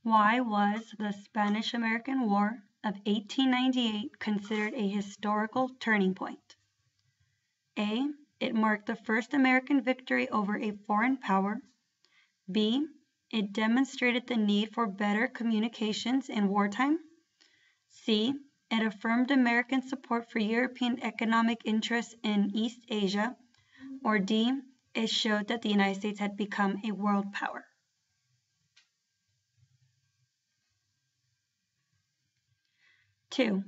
Why was the Spanish-American War of 1898 considered a historical turning point? A. It marked the first American victory over a foreign power. B. It demonstrated the need for better communications in wartime. C. It affirmed American support for European economic interests in East Asia. Or D. It showed that the United States had become a world power. Two,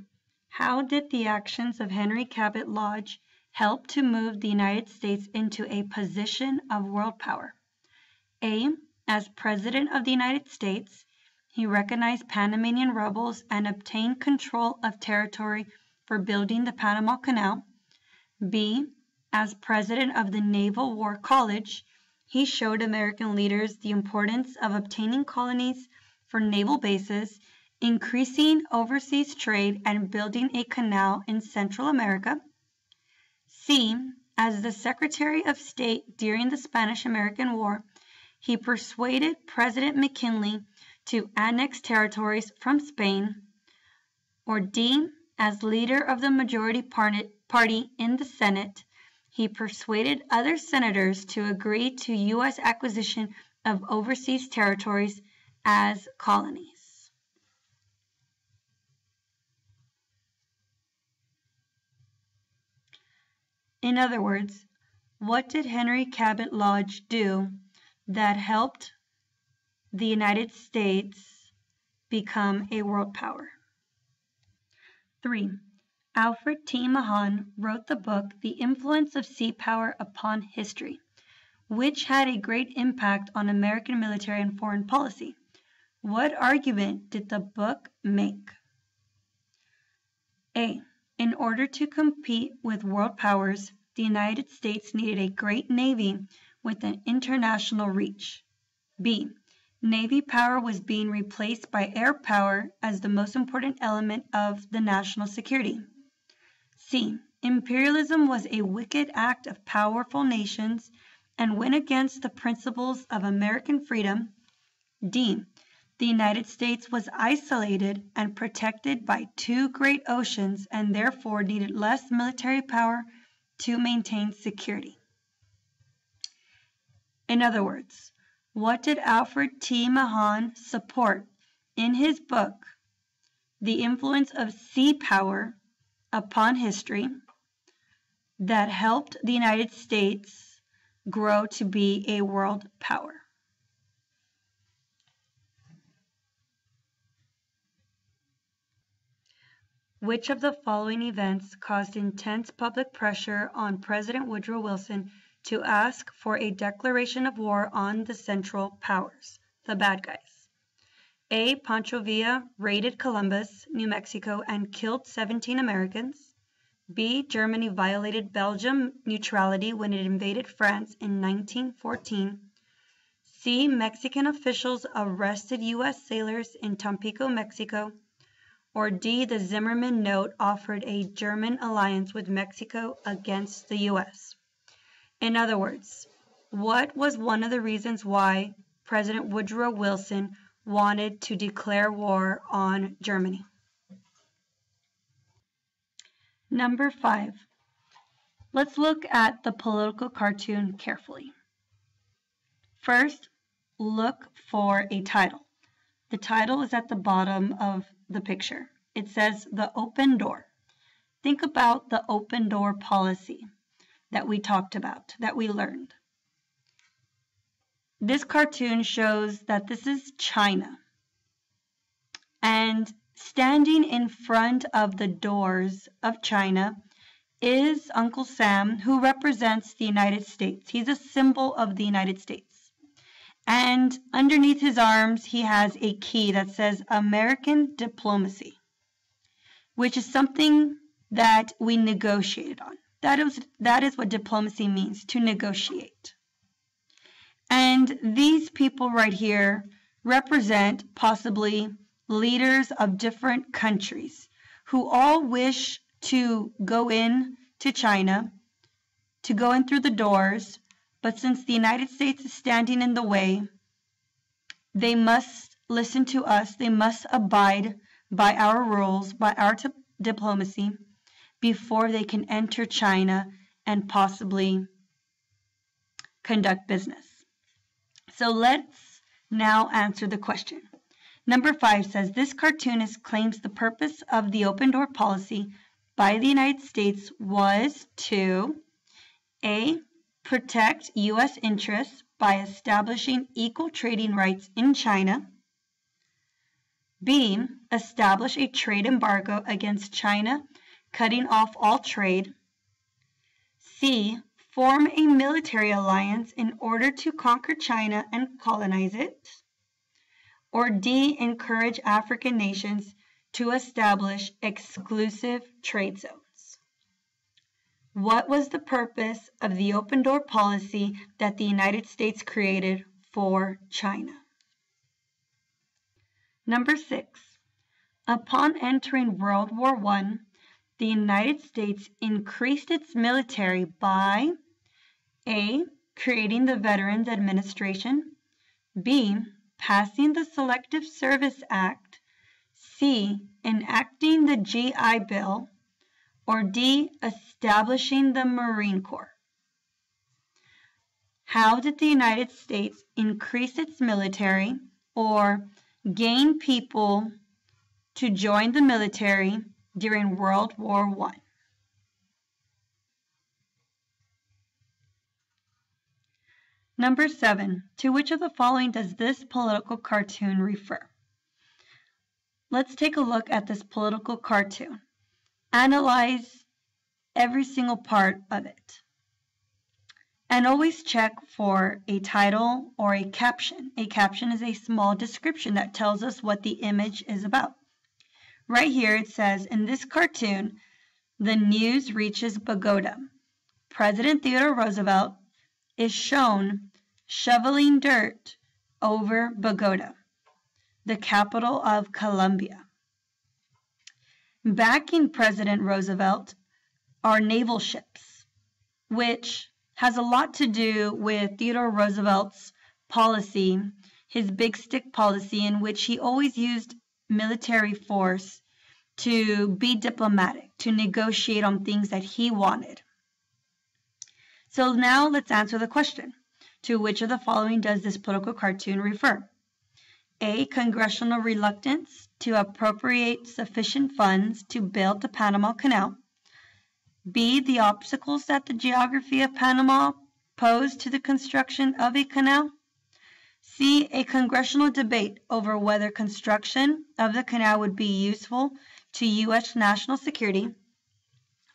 how did the actions of Henry Cabot Lodge help to move the United States into a position of world power? A. As President of the United States, he recognized Panamanian rebels and obtained control of territory for building the Panama Canal. B. As President of the Naval War College, he showed American leaders the importance of obtaining colonies for naval bases, increasing overseas trade, and building a canal in Central America. C. As the Secretary of State during the Spanish-American War, he persuaded President McKinley to annex territories from Spain. Or D. As leader of the majority party in the Senate, he persuaded other senators to agree to U.S. acquisition of overseas territories as colonies. In other words, what did Henry Cabot Lodge do that helped the United States become a world power? 3. Alfred T. Mahan wrote the book The Influence of Sea Power Upon History, which had a great impact on American military and foreign policy. What argument did the book make? A. In order to compete with world powers, the United States needed a great navy with an international reach. B. Navy power was being replaced by air power as the most important element of the national security. C. Imperialism was a wicked act of powerful nations and went against the principles of American freedom. D. The United States was isolated and protected by two great oceans and therefore needed less military power to maintain security. In other words, what did Alfred T. Mahan support in his book, The Influence of Sea Power Upon History, that helped the United States grow to be a world power? Which of the following events caused intense public pressure on President Woodrow Wilson to ask for a declaration of war on the Central Powers, the bad guys? A. Pancho Villa raided Columbus, New Mexico, and killed 17 Americans. B. Germany violated Belgium neutrality when it invaded France in 1914. C. Mexican officials arrested U.S. sailors in Tampico, Mexico. Or D. The Zimmerman Note offered a German alliance with Mexico against the U.S. In other words, what was one of the reasons why President Woodrow Wilson wanted to declare war on Germany? Number 5. Let's look at the political cartoon carefully. First, look for a title. The title is at the bottom of the picture. It says the open door. Think about the open door policy that we talked about, that we learned. This cartoon shows that this is China. And standing in front of the doors of China is Uncle Sam, who represents the United States. He's a symbol of the United States. And underneath his arms, he has a key that says American diplomacy, which is something that we negotiated on. That is what diplomacy means, to negotiate. And these people right here represent possibly leaders of different countries who all wish to go in to China, to go in through the doors, but since the United States is standing in the way, they must listen to us. They must abide by our rules, by our diplomacy, before they can enter China and possibly conduct business. So let's now answer the question. Number 5 says, this cartoonist claims the purpose of the open door policy by the United States was to A. Protect U.S. interests by establishing equal trading rights in China. B. Establish a trade embargo against China, cutting off all trade. C. Form a military alliance in order to conquer China and colonize it. Or D. Encourage African nations to establish exclusive trade zones. What was the purpose of the open door policy that the United States created for China? Number 6. Upon entering World War I, the United States increased its military by A. Creating the Veterans Administration, B. Passing the Selective Service Act, C. Enacting the GI Bill, or D. Establishing the Marine Corps. How did the United States increase its military or gain people to join the military during World War I? Number 7. To which of the following does this political cartoon refer? Let's take a look at this political cartoon. Analyze every single part of it. And always check for a title or a caption. A caption is a small description that tells us what the image is about. Right here it says, in this cartoon, the news reaches Bogota. President Theodore Roosevelt is shown shoveling dirt over Bogota, the capital of Colombia. Backing President Roosevelt are naval ships, which has a lot to do with Theodore Roosevelt's policy, his big stick policy, in which he always used military force to be diplomatic, to negotiate on things that he wanted. So now let's answer the question. To which of the following does this political cartoon refer? A. Congressional reluctance to appropriate sufficient funds to build the Panama Canal. B. The obstacles that the geography of Panama pose to the construction of a canal. C. A congressional debate over whether construction of the canal would be useful to U.S. national security.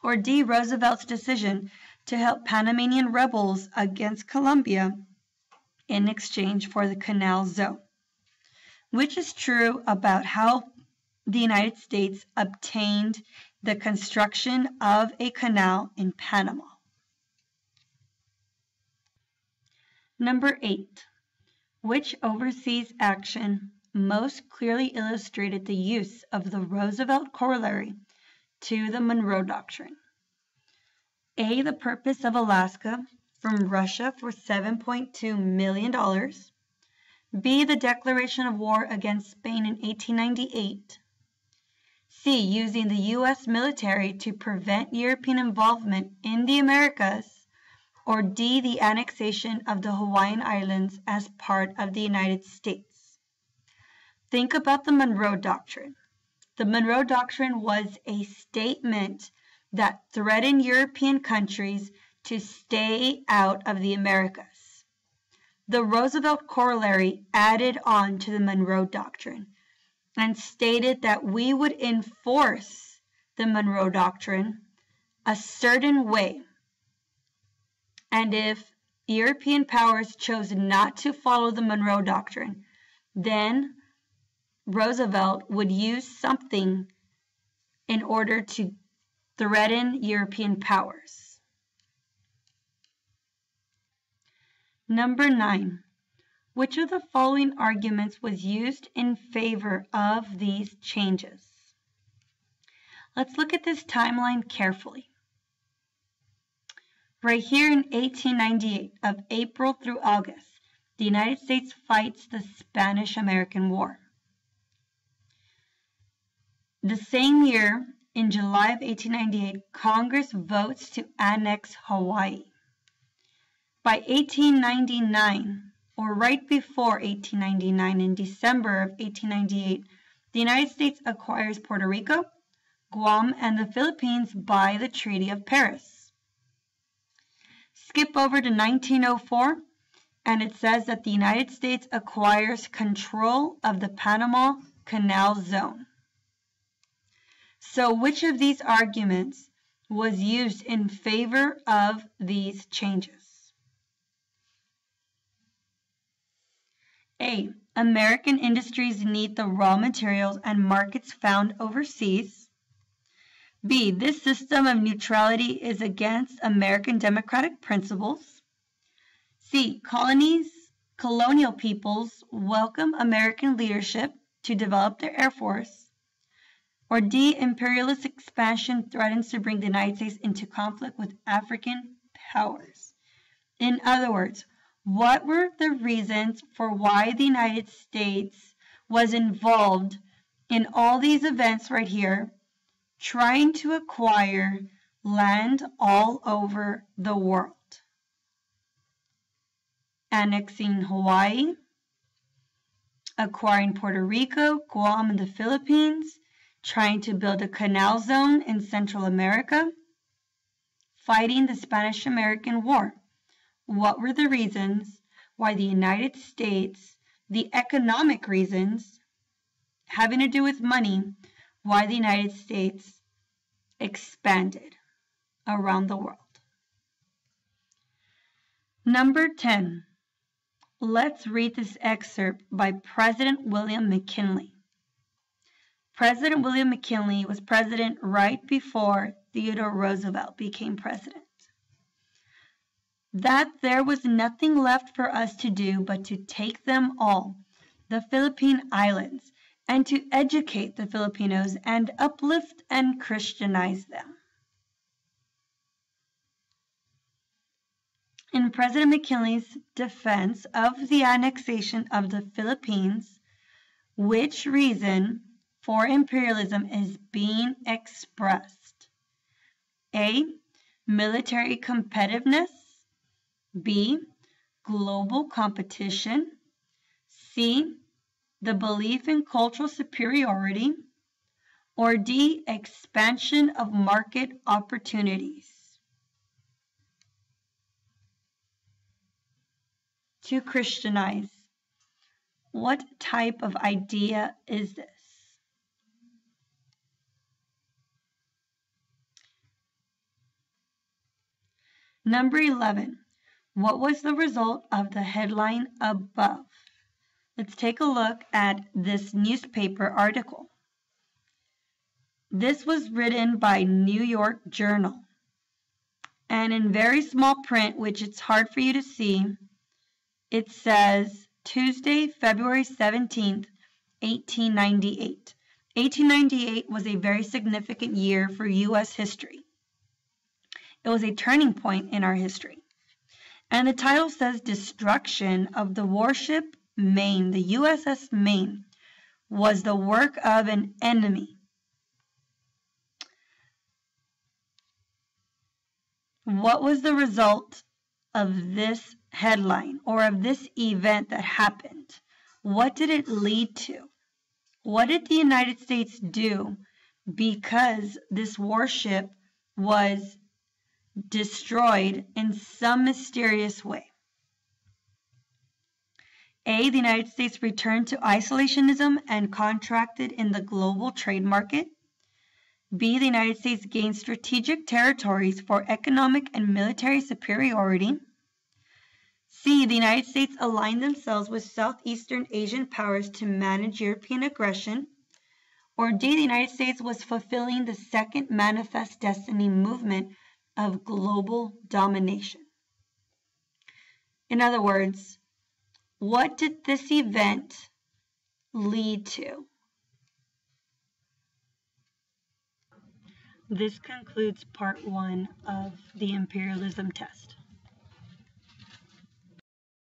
Or D. Roosevelt's decision to help Panamanian rebels against Colombia in exchange for the canal zone. Which is true about how the United States obtained the construction of a canal in Panama? Number 8. Which overseas action most clearly illustrated the use of the Roosevelt corollary to the Monroe Doctrine? A. The purchase of Alaska from Russia for $7.2 million. B. The declaration of war against Spain in 1898. C. Using the U.S. military to prevent European involvement in the Americas. Or D. The annexation of the Hawaiian Islands as part of the United States. Think about the Monroe Doctrine. The Monroe Doctrine was a statement that threatened European countries to stay out of the Americas. The Roosevelt corollary added on to the Monroe Doctrine and stated that we would enforce the Monroe Doctrine a certain way. And if European powers chose not to follow the Monroe Doctrine, then Roosevelt would use something in order to threaten European powers. Number 9. Which of the following arguments was used in favor of these changes? Let's look at this timeline carefully. Right here in 1898, of April through August, the United States fights the Spanish-American War. The same year, in July of 1898, Congress votes to annex Hawaii. By 1899, or right before 1899, in December of 1898, the United States acquires Puerto Rico, Guam, and the Philippines by the Treaty of Paris. Skip over to 1904, and it says that the United States acquires control of the Panama Canal Zone. So which of these arguments was used in favor of these changes? A. American industries need the raw materials and markets found overseas. B. This system of neutrality is against American democratic principles. C. Colonial peoples welcome American leadership to develop their air force. Or D. Imperialist expansion threatens to bring the United States into conflict with African powers. In other words, what were the reasons for why the United States was involved in all these events right here, trying to acquire land all over the world? Annexing Hawaii, acquiring Puerto Rico, Guam, and the Philippines, trying to build a canal zone in Central America, fighting the Spanish-American War. What were the reasons why the United States, the economic reasons having to do with money, why the United States expanded around the world? Number 10. Let's read this excerpt by President William McKinley. President William McKinley was president right before Theodore Roosevelt became president. That there was nothing left for us to do but to take them all, the Philippine Islands, and to educate the Filipinos and uplift and Christianize them. In President McKinley's defense of the annexation of the Philippines, which reason for imperialism is being expressed? A. Military competitiveness. B. Global competition. C. The belief in cultural superiority. Or D. Expansion of market opportunities. To Christianize. What type of idea is this? Number 11. What was the result of the headline above? Let's take a look at this newspaper article. This was written by New York Journal. And in very small print, which it's hard for you to see, it says Tuesday, February 17th, 1898. 1898 was a very significant year for U.S. history. It was a turning point in our history. And the title says Destruction of the Warship Maine, the USS Maine, was the work of an enemy. What was the result of this headline or of this event that happened? What did it lead to? What did the United States do because this warship was destroyed in some mysterious way? A. The United States returned to isolationism and contracted in the global trade market. B. The United States gained strategic territories for economic and military superiority. C. The United States aligned themselves with Southeastern Asian powers to manage European aggression. Or D. The United States was fulfilling the second manifest destiny movement of global domination. In other words, what did this event lead to? This concludes part 1 of the imperialism test.